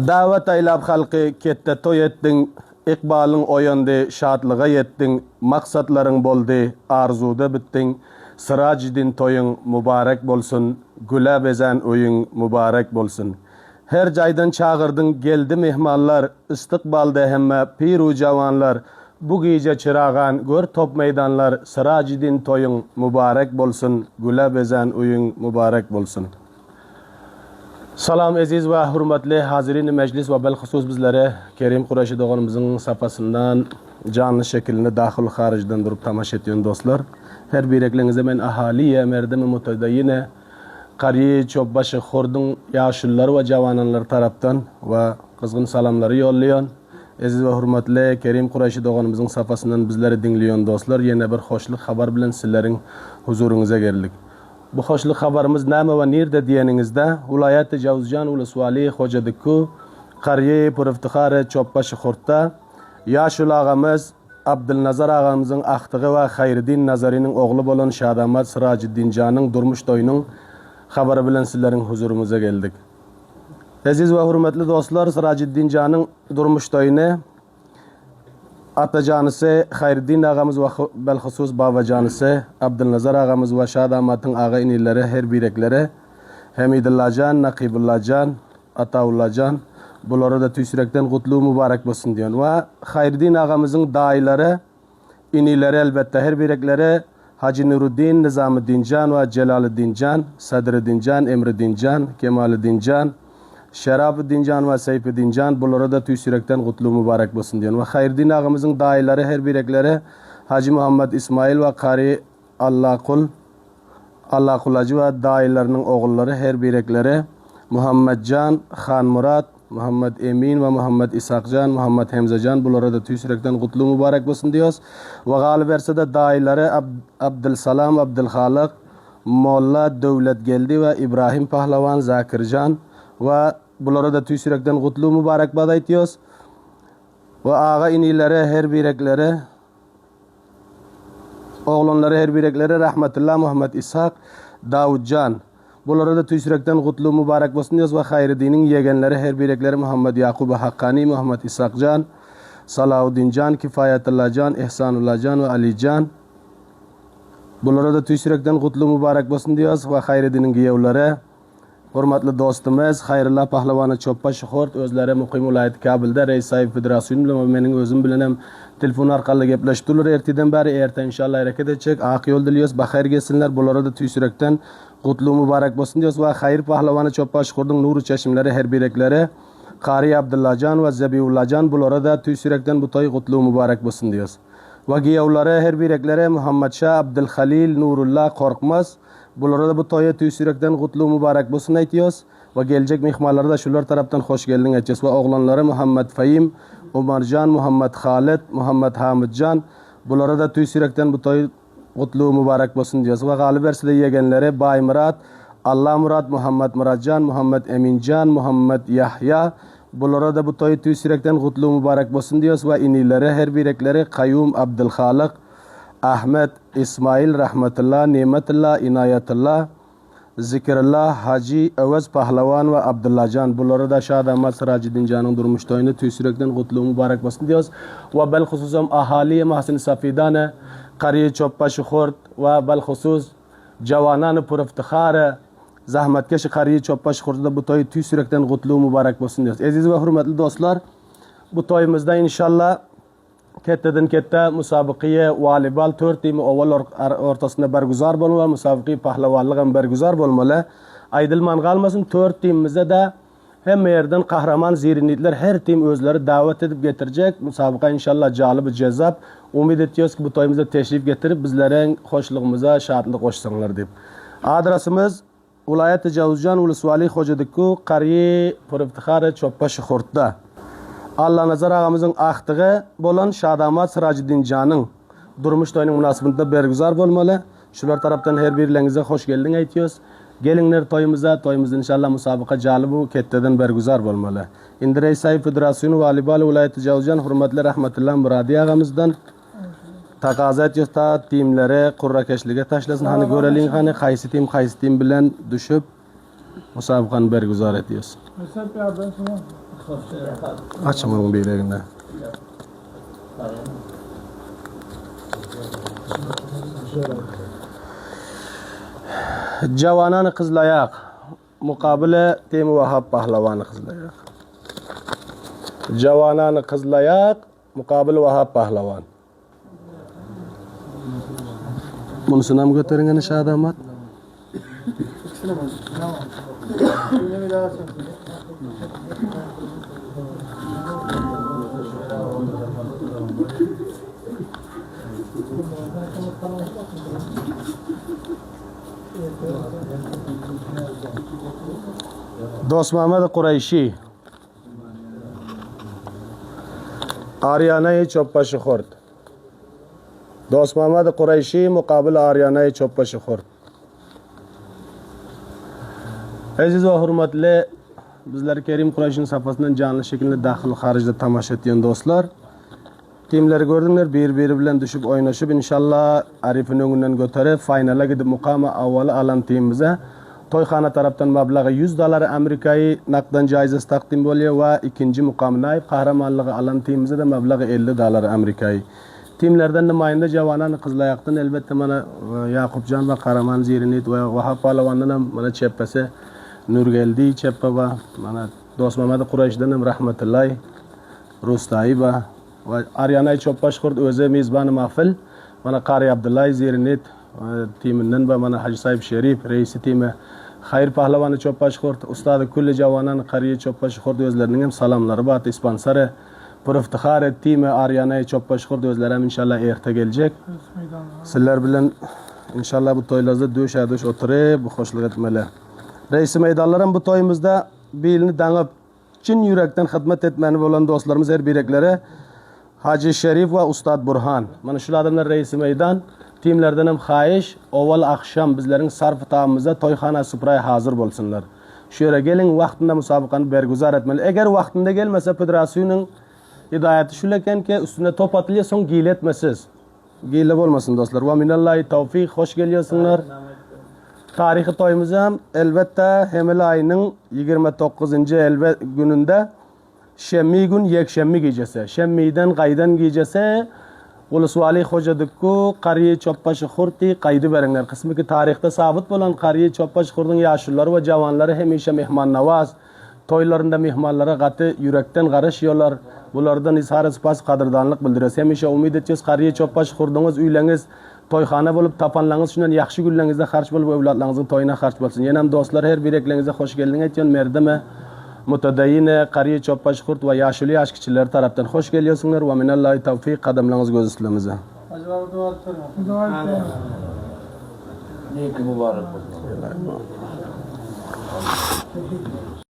Davet aylab halkı kette toy ettin, ikbalın oyandı, şadlığa yettin, maksatların boldu, arzuda bittin, sıracidin toyun mübarek bolsun, güle bezen oyun mübarek bolsun. Her caydan çağırdın, geldi mehmanlar, istikbalda hemme piru cavanlar, bu gece çırağan, gör top meydanlar, sıracidin toyun mübarek bolsun, güle bezen oyun mübarek bolsun. Salam aziz ve hürmetli hazirin meclis ve belhusus bizlere Kerim Kureyşi doğanımızın safhasından canlı şekilde dahil haricden durup tamaşa ediyorsun dostlar. Her bir eklenize men ahaliye merdemi mutadayine Qariye Çopbaşı Xordun yaşlılar ve cavananlar taraftan ve kızgın salamları yollayan. Aziz ve hürmetli Kerim Kureyşi doğanımızın safhasından bizleri dinleyen dostlar, yine bir hoşluk haber bilen sizlerin huzurunuza geldik. Bu hoşluk haberimiz näme we nerede diyeninizde vilayet-i Jawzjan uluswali Hocadıkku Qariye Puriftikhar Çopbaşı Xordda yaşlı ağamız Abdülnazar ağamızın ahtığı ve Hayriddin Nazari'nin oğlu bolan Şadamat Sıraciddin Can'ın durmuş toyunun haberi bilen sizlerin huzurumuza geldik. Aziz ve hürmetli dostlar, Sıraciddin Can'ın durmuş toyunu Atacanısı Hayriddin ağamız ve belhusus babacanısı Abdülnazar ağamız ve Şadamat'ın ağa inilleri her birekleri Hamidullah Can, Nakibullah Can, Ataullah Can bunlara da tüysürekten kutlu mübarek olsun diyor. Ve Hayriddin ağamızın daileri inileri elbette her birekleri Hacı Nuruddin, Nizamuddin Can ve Celaluddin Can, Sadruddin Can, Emruddin Can, Kemaluddin Can, Şerafuddin Can ve Seyfuddin Can bunlara da tüysürekten kutlu mübarek olsun diyor. Ve Hayriddin ağamızın daileri her birekleri Hacı Muhammed İsmail ve Kari Allah Kulacı ve dailerinin oğulları her birekleri Muhammed Can, Khan Murat, Muhammed Emin ve Muhammed İshak Can, Muhammed Hamza Can bunlara da tüysürekten kutlu mübarek olsun diyoruz. Ve galiberse de daileri Abdülsalam, Abdülhalik, Molla Devlet Geldi ve İbrahim Pahlavan, Zakir Can ve bunlara da tüysürekten kutlu mübarek baday diyoruz. Ve ağa inileri her birekleri oğlanları her birekleri Rahmetullah Muhammed İshak, Davud Can bunlara da tüysürekten kutlu mübarek olsun diyoruz. Ve Hayriddin'in yegenleri her birekleri Muhammed Yakub Hakkani, Muhammed İshak Can, Salahuddin Can, Kifayetullah Can, İhsanullah Can ve Ali Can bunlara da tüysürekten kutlu mübarek olsun diyoruz. Ve Hayriddin'in giyevleri hürmetli dostumuz Hayrullah Pahlavanı Çopbaşı Xord özleri muqim vilayet Kabil'de Reis-i Federasyonu bilen ve mening özüm bilen hem telefon arkalı gepleştiler erteden beri erta inşallah hareket edecek. Ak yol diliyoruz. Baxayr gelsinler. Bunlara da tüysürekten kutlu mübarek olsun diyoruz. Ve Hayr Pahlavanı Çopbaşı Xord'un nuru çeşimleri her birekleri Qari Abdullah Can ve Zebiullah Can bunlara da tüysürekten bu toy kutlu mübarek olsun diyoruz. Ve giyevleri her birekleri Muhammed Şah, Abdülhalil, Nurullah Korkmaz bunlara da bu toya tüysürekten kutlu mübarek olsun aytıyoruz. Ve gelecek mihmanlara da şular taraftan hoş geldin aytıyoruz. Ve oğlanları Muhammed Fahim, Umar Can, Muhammed Khalid, Muhammed Hamid Can bunlara da tüysürekten bu toy kutlu mübarek olsun diyoruz. Ve galiberse de yegenleri Bay Murat, Allah Murat, Muhammed Murat Can, Muhammed Emin Can, Muhammed Yahya bunlara da bu toy tüysürekten kutlu mübarek olsun diyoruz. Ve inileri her birekleri Kayyum Abdülhalik, Ahmet İsmail Rahmetullah, Nimetullah, İnayetullah, Zikrullah, Hacı Evez Pahlavan ve Abdullah Can bunlara da Şadamat Sıraciddin Can'ın durmuş toyunu tüysürekten kutlu mübarek olsun diyoruz. Ve belhususum ahaliye Mahsin-i Safidane Qariye Çopbaşı Xord ve belhusus Cavananı Puriftikhar zahmetkeşi Qariye Çopbaşı Xord'da bu toyu tüysürekten kutlu mübarek olsun diyoruz. Aziz ve hürmetli dostlar, bu toyumuzda inşallah ketteden kette musabakiye volleybol 4 timi oval ortasında berguzar bolmalı, musabaki pahlavanlığı berguzar bolmalı. Aydılman kalmasın 4 timimize de hem yerden kahraman zirinlikler her tim özleri davet edip getirecek. Musabaka inşallah calib cezap. Umid ediyoruz ki bu toyumuzda teşrif getirip bizlerin hoşluğumuza şadlık koşsunlar deyip. Adresimiz Vilayet-i Jawzjan uluswali Hocadıkku Qariye Puriftikhar Çopbaşı Xordda. Allah Nazar ağamızın ahtığı bolan Şadamat Sıraciddin Can'ın durmuş toyunun münasibinde berguzar bolmalı. Şular taraftan her birlerinize hoş geldin aytıyoruz. Gelinler toyumuza inşallah musabaka calibu ketteden berguzar bolmalı. İndi Reis-i Federasyonu Volleybol Vilayet-i Jawzjan hürmetli Rahmetullah Muradi ağamızdan taqaza ediyoruz ta timlere kurrakeşlige taşlasın. Hani görelin hani qaysi tim bilen düşüp musabakanı berguzar ediyoruz. Açamam beylerinden. Javanan Qizlayoq muqobili Temi Vahab Pahlavoni Qizlayoq. Javanan Qizlayoq muqobili Vahab Pahlavon. Bunisini ham ko'taringani Shadamat. Dost Muhammad Qurayshi Aryana-i Choppashi Xurd. Dost Muhammad Qurayshi muqobil Aryana-i Choppashi Xurd. Aziz va hurmatli bizlar Karim Qurayshning safhasidan jonli shaklda daxil xarijda tomosha etgan do'stlar, timlar ko'rdinglar, bir-biri bilan tushib o'ynashib inshaalloh Arifning o'ngidan ko'tarib finalga gidib muqama avvali alam timimiza to'yxona tarafdan mablag'i $100 Amerikaviy naqdan joizasi taqdim bo'ldi va ikkinchi muqam naib qahramonligi alam timimizda mablag'i $50 Amerikaviy. Timlardan namoyanda Javonan Qizlayoqdan albatta mana Yaqubjon va Qaraman Zerinit va Vahab Palavondan ham mana cheppasi Nurgeldi cheppa va mana Do'st Muhammad Qurayshdan ham rahmatulloh Rustayba va Aryana Choppash Xurd o'zi mezboni mahfil mana Qari Abdulla Zerinit timinden va mana Haji Saib Sherif reisi timi Xayr Pahlavoni Choppash Xurd ustadi kulli Javonan Qariya Choppash Xurd o'zlarining ham salomlari bor sponsori Puruftixar timi Aryana Choppash Xurd o'zlari ham inshaalloh erta keljak. Sizlar bilan inshaalloh bu to'ylarda do'sh o'tirib xo'shlik etmalar. Reisi maydonlar ham bu to'yimizda belni dangib chin yurakdan xizmat etmani bo'lan do'stlarimiz her biraklari Haji Sherif va Ustad Burhan. Mana shu odamlar reisi maydon timlardan ham xayish avval akşam bizlerin sarf taamimizda to'yxona supray hazır bo'lsinlar. Shu yerga keling, vaqtida musobaqani berguzar etmeli. Agar vaqtida kelmasa federatsiyaning hidoyati shu ekanki ustuna to'p atilsa so'ng giyil etmasiz. Giyil bo'lmasin do'stlar. Va minallohi tavfiq, xush kelyapsizlar. Tarixiy to'yimiz ham albatta Hemel ayının 29 gününde Şemmi gün yakshanba kechasi. Shemmidan qaydan kechasi Ulusvali Xo'jadikku Qariya Choppashi Xurdi qaydi beringlar. Qismiki tarixda sabit bo'lan Qariya Choppashi Xurdning yoshllari va javonlari hamisha mehmonnavoz, to'ylarında mehmonlarga qati yurakdan qarash yo'lar. Bulardan izhor ispas qadrdonlik bildirasiz. Hamisha umid etasiz Qariya Choppashi Xurdingiz uylangiz to'yxona bo'lib tapanlangiz shundan yaxshi kunlaringizda xarj bo'lib avlodlaringizning to'yina xarj bo'lsin. Yana ham do'stlar her biraklaringizga xush keldingiz aytgan merdimi mutadayyine Qariya Choppashi Xurd va yoshli ashkichilar tarafdan xush kelyapsizlar va minallohi tavfiq qadamlaringiz ko'z ustimizda. Muborak bo'lsin.